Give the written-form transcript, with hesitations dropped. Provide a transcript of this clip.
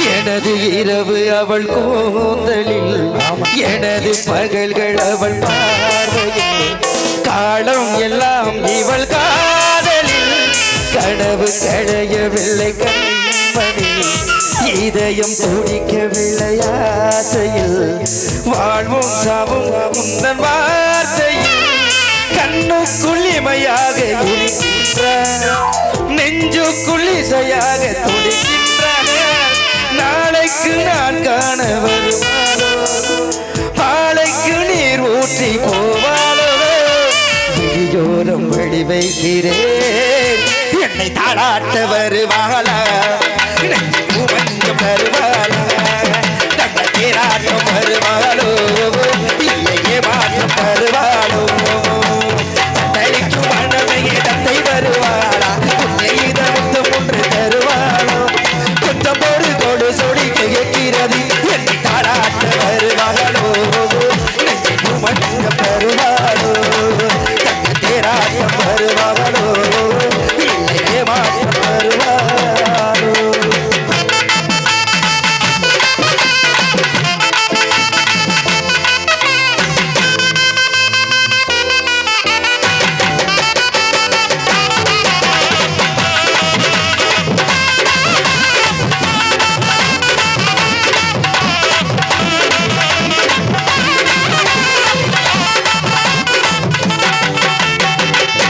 எனது இரவு அவள் கூந்தலில் எனது பகல்கள் அவள் பார்வையில் காலம் எல்லாம் இவள் காதலில் கனவு கழையவில்லை கண்மணி இதயம் துடிக்கவில்லை ஆசையில் வாழ்வும் சாவும் முந்தன் வார்த்தையில் கண்ணுக்குள் இமையாக இருக்கின்ற நெஞ்சுக்குள் இசையாக துடிக்கின்ற நாளைக்கு நான் காண வருவாளோ பாலைக்கு நீர் ஊற்றி போவாளோ விழியோரம் வழி வைக்கிறேன் என்னை தாளாட்ட வருவாளா வருவாளா தங்க தேராட்டம் வருவாளோ இல்லையே மாற்றம் வருவாளோ தனிக்கும் மனமையே தத்தை வருவாளா உன்னை இதற்கு ஒன்று தருவாளோ கொஞ்சம் ஒரு கொடு சொடி கேட்கிறது என்னை தாளாட்ட வருவாளோ வருவாளோ தங்க தேராட்டம் வருவாளோ